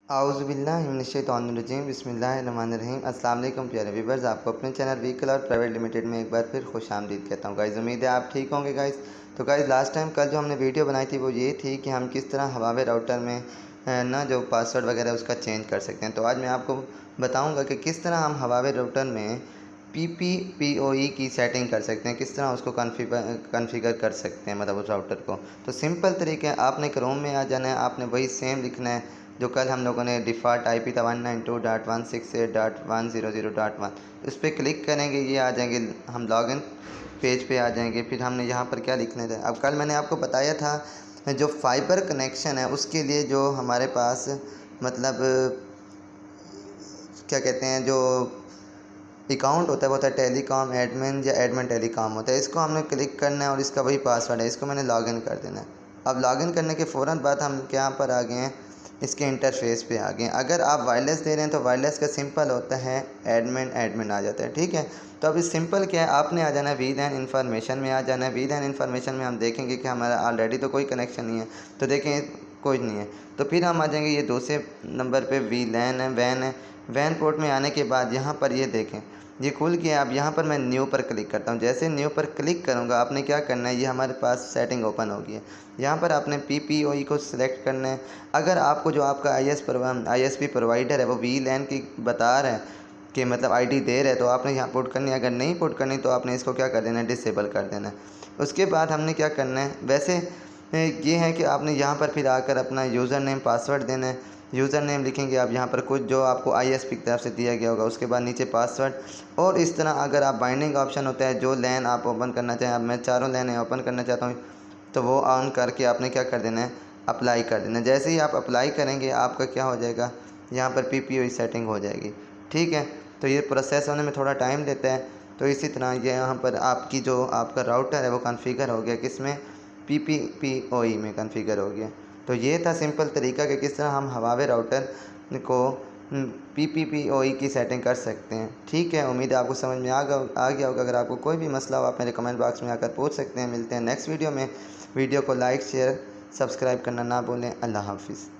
आउज़ु बिल्लाहि मिनश्शैतानिर्रजीम बिस्मिल्लाहिर्रहमानिर्रहीम। अस्सलाम वालेकुम प्यारे व्यूअर्स, आपको अपने channel We Cloud Private Limited में एक बार फिर खुशामदीद कहता हूँ। गाइज़ उम्मीद है आप ठीक होंगे गाइज़। तो गाइज़ लास्ट टाइम कल जो हमने वीडियो बनाई थी वो ये थी कि हम किस तरह हवावे राउटर में ना जो पासवर्ड वगैरह उसका चेंज कर सकते हैं। तो आज मैं आपको बताऊँगा कि किस तरह हम हवावे राउटर में PPPoE की सेटिंग कर सकते हैं, किस तरह उसको कॉन्फ़िगर कर सकते हैं, मतलब उस राउटर को। तो सिंपल तरीका है, आपने क्रोम में आ जाना है, आपने वही सेम लिखना है जो कल हम लोगों ने डिफ़ॉल्ट IP था 192.168.100.1। इस पर क्लिक करेंगे, ये आ जाएंगे, हम लॉगिन पेज पे आ जाएंगे। फिर हमने यहाँ पर क्या लिखने था, अब कल मैंने आपको बताया था जो फाइबर कनेक्शन है उसके लिए जो हमारे पास मतलब क्या कहते हैं जो अकाउंट होता है वो होता है टेलीकॉम एडमिन या एडमिन टेलीकॉम होता है। इसको हमने क्लिक करना है और इसका वही पासवर्ड है, इसको मैंने लॉगिन कर देना है। अब लॉगिन करने के फ़ौरन बाद हम क्या पर आ गए हैं, इसके इंटरफेस पे आ गए हैं। अगर आप वायरलेस दे रहे हैं तो वायरलेस का सिंपल होता है एडमिन आ जाता है, ठीक है। तो अब इस सिंपल क्या है, आपने आ जाना है VLAN इन्फॉर्मेशन में आ जाना है। VLAN इन्फॉर्मेशन में हम देखेंगे कि हमारा ऑलरेडी तो कोई कनेक्शन नहीं है, तो देखें कोई नहीं है। तो फिर हम आ जाएंगे ये दूसरे नंबर पे VLAN है, वैन है। वैन पोर्ट में आने के बाद यहाँ पर ये देखें, ये खुल गया। अब यहाँ पर मैं न्यू पर क्लिक करता हूँ। जैसे न्यू पर क्लिक करूँगा आपने क्या करना है, ये हमारे पास सेटिंग ओपन होगी है। यहाँ पर आपने PPoE को सिलेक्ट करना है। अगर आपको जो आपका ISP प्रोवाइडर है वो VLAN की बता रहा है कि मतलब ID दे रहा है, तो आपने यहाँ पुट करनी है। अगर नहीं पुट करनी तो आपने इसको क्या कर देना है, डिसेबल कर देना है। उसके बाद हमने क्या करना है, वैसे ये है कि आपने यहाँ पर फिर आकर अपना यूज़र नेम पासवर्ड देना है। यूज़र नेम लिखेंगे आप यहाँ पर कुछ जो आपको ISP की तरफ से दिया गया होगा, उसके बाद नीचे पासवर्ड। और इस तरह अगर आप बाइंडिंग ऑप्शन होता है, जो लैन आप ओपन करना चाहें, अब मैं चारों लैन ओपन करना चाहता हूँ, तो वो ऑन करके आपने क्या कर देना है, अप्लाई कर देना है। जैसे ही आप अप्लाई करेंगे आपका क्या हो जाएगा, यहाँ पर PPoE सेटिंग हो जाएगी, ठीक है। तो ये प्रोसेस होने में थोड़ा टाइम लेता है। तो इसी तरह ये यहाँ पर आपकी जो आपका राउटर है वो कॉन्फ़िगर हो गया, किसमें, PPPoE में कॉन्फ़िगर हो गया। तो ये था सिंपल तरीका कि किस तरह हम हवावे राउटर को PPPoE की सेटिंग कर सकते हैं, ठीक है। उम्मीद है आपको समझ में आ गया होगा। अगर आपको कोई भी मसला हो आप मेरे कमेंट बॉक्स में आकर पूछ सकते हैं। मिलते हैं नेक्स्ट वीडियो में। वीडियो को लाइक शेयर सब्सक्राइब करना ना भूलें। अल्लाह हाफ़िज़।